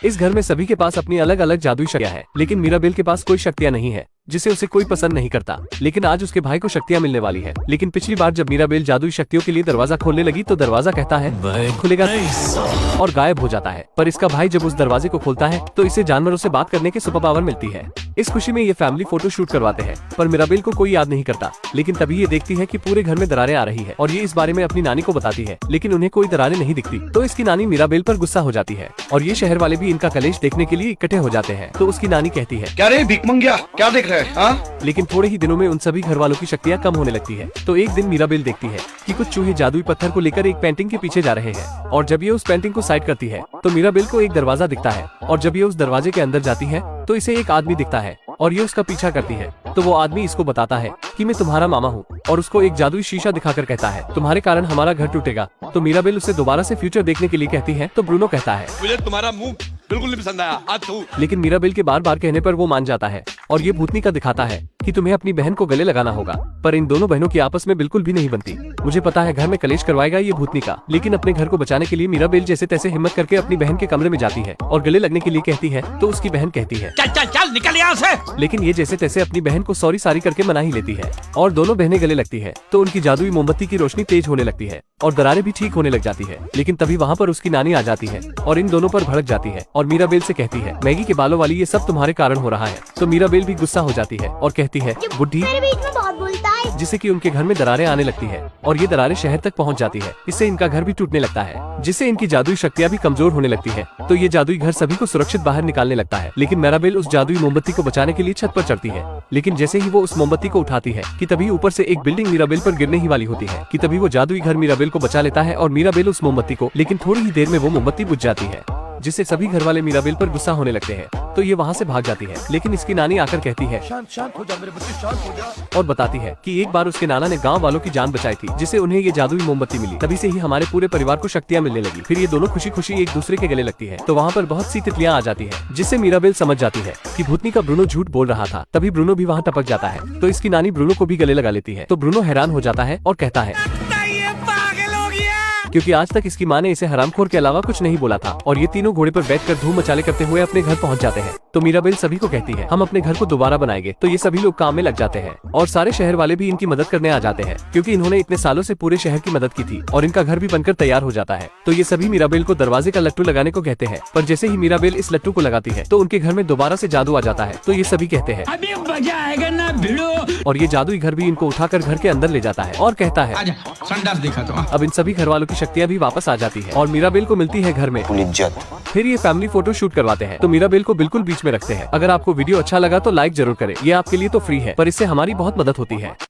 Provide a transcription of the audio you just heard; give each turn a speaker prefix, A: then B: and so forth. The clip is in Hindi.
A: इस घर में सभी के पास अपनी अलग अलग जादुई शक्तियाँ है, लेकिन मीराबेल के पास कोई शक्तियाँ नहीं है जिसे उसे कोई पसंद नहीं करता। लेकिन आज उसके भाई को शक्तियाँ मिलने वाली है। लेकिन पिछली बार जब मीराबेल जादुई शक्तियों के लिए दरवाजा खोलने लगी तो दरवाजा कहता है खुलेगा और गायब हो जाता है। पर इसका भाई जब उस दरवाजे को खोलता है तो इसे जानवरों से बात करने की सुपर पावर मिलती है। इस खुशी में ये फैमिली फोटो शूट करवाते हैं, पर मीराबेल को कोई याद नहीं करता। लेकिन तभी ये देखती है कि पूरे घर में दरारें आ रही है और ये इस बारे में अपनी नानी को बताती है, लेकिन उन्हें कोई दरारें नहीं दिखती। तो इसकी नानी मीराबेल पर गुस्सा हो जाती है और ये शहर वाले भी इनका कलेश देखने के लिए इकट्ठे हो जाते हैं। तो उसकी नानी कहती है,
B: क्या रे भिखमंगिया, क्या देख रहे हैं?
A: लेकिन थोड़े ही दिनों में उन सभी घर वालों की शक्तियाँ कम होने लगती है। तो एक दिन मीराबेल देखती है कि कुछ चूहे जादुई पत्थर को लेकर एक पेंटिंग के पीछे जा रहे हैं और जब ये उस पेंटिंग को साइड करती है तो मीराबेल को एक दरवाजा दिखता है और जब ये उस दरवाजे के अंदर जाती है तो इसे एक आदमी दिखता है और ये उसका पीछा करती है। तो वो आदमी इसको बताता है कि मैं तुम्हारा मामा हूँ और उसको एक जादुई शीशा दिखाकर कहता है तुम्हारे कारण हमारा घर टूटेगा। तो मीराबेल उसे दोबारा से फ्यूचर देखने के लिए कहती है। तो ब्रूनो कहता है
B: मुझे तुम्हारा मुंह बिल्कुल नहीं पसंद आया, आज तू।
A: लेकिन मीराबेल के बार बार कहने पर वो मान जाता है और ये भूतनी का दिखाता है कि तुम्हें अपनी बहन को गले लगाना होगा। पर इन दोनों बहनों की आपस में बिल्कुल भी नहीं बनती। मुझे पता है घर में कलेश करवाएगा ये भूतनी का, लेकिन अपने घर को बचाने के लिए मीराबेल जैसे तैसे हिम्मत करके अपनी बहन के कमरे में जाती है और गले लगने के लिए कहती है। तो उसकी बहन कहती है
B: चल चल चल निकल यहाँ से।
A: लेकिन ये जैसे तैसे अपनी बहन को सॉरी सारी करके मना ही लेती है और दोनों बहनें गले लगती है। तो उनकी जादुई मोमबत्ती की रोशनी तेज होने लगती है और दरारें भी ठीक होने लग जाती है। लेकिन तभी वहाँ पर उसकी नानी आ जाती है और इन दोनों पर भड़क जाती है और मीराबेल से कहती है मैगी के बालों वाली ये सब तुम्हारे कारण हो रहा है। तो मीराबेल भी गुस्सा हो जाती है और कहती है बुढ़ी, जिससे कि उनके घर में दरारें आने लगती है और ये दरारें शहर तक पहुंच जाती है। इससे इनका घर भी टूटने लगता है, जिससे इनकी जादुई शक्तियाँ भी कमजोर होने लगती है। तो ये जादुई घर सभी को सुरक्षित बाहर निकालने लगता है। लेकिन मीराबेल उस जादुई मोमबत्ती को बचाने के लिए छत पर चढ़ती है। लेकिन जैसे ही वो उस मोमबत्ती को उठाती है कि तभी ऊपर से एक बिल्डिंग मीराबेल पर गिरने ही वाली होती है कि तभी वो जादुई घर मीराबेल को बचा लेता है और मीराबेल उस मोमबत्ती को, लेकिन थोड़ी ही देर में वो मोमबत्ती बुझ जाती है, जिससे सभी घर वाले मीराबेल पर गुस्सा होने लगते हैं। तो ये वहाँ से भाग जाती है। लेकिन इसकी नानी आकर कहती है
B: शांत हो जा मेरे बच्चे, शांत हो जा।
A: और बताती है कि एक बार उसके नाना ने गांव वालों की जान बचाई थी, जिससे उन्हें ये जादुई मोमबत्ती मिली। तभी से ही हमारे पूरे परिवार को शक्तियाँ मिलने लगी। फिर ये दोनों खुशी खुशी एक दूसरे के गले लगती है। तो वहाँ पर बहुत सी तितलियाँ आ जाती है, जिससे मीराबेल समझ जाती है कि भूतनी का ब्रूनो झूठ बोल रहा था। तभी ब्रूनो भी वहाँ टपक जाता है। तो इसकी नानी ब्रूनो को भी गले लगा लेती है। तो ब्रूनो हैरान हो जाता है और कहता है क्योंकि आज तक इसकी माँ ने इसे हरामखोर के अलावा कुछ नहीं बोला था। और ये तीनों घोड़े पर बैठकर धूम मचाले करते हुए अपने घर पहुंच जाते हैं। तो मीराबेल सभी को कहती है हम अपने घर को दोबारा बनाएंगे। तो ये सभी लोग काम में लग जाते हैं और सारे शहर वाले भी इनकी मदद करने आ जाते हैं, क्योंकि इन्होंने इतने सालों से पूरे शहर की मदद की थी और इनका घर भी बनकर तैयार हो जाता है। तो ये सभी मीराबेल को दरवाजे का लट्टू लगाने को कहते हैं। पर जैसे ही मीराबेल इस लट्टू को लगाती है तो उनके घर में दोबारा से जादू आ जाता है। तो ये सभी कहते हैं
C: अभी मजा आएगा ना भिड़ो।
A: और ये जादुई घर भी इनको उठाकर घर के अंदर ले जाता है और कहता है
C: आजा संडास दिखा तो।
A: अब इन सभी घर वालों की शक्तियाँ भी वापस आ जाती है और मीराबेल को मिलती है घर में इज्जत। फिर ये फैमिली फोटो शूट करवाते हैं। तो मीराबेल को बिल्कुल बीच में रखते हैं। अगर आपको वीडियो अच्छा लगा तो लाइक जरूर करें। ये आपके लिए तो फ्री है, पर इससे हमारी बहुत मदद होती है।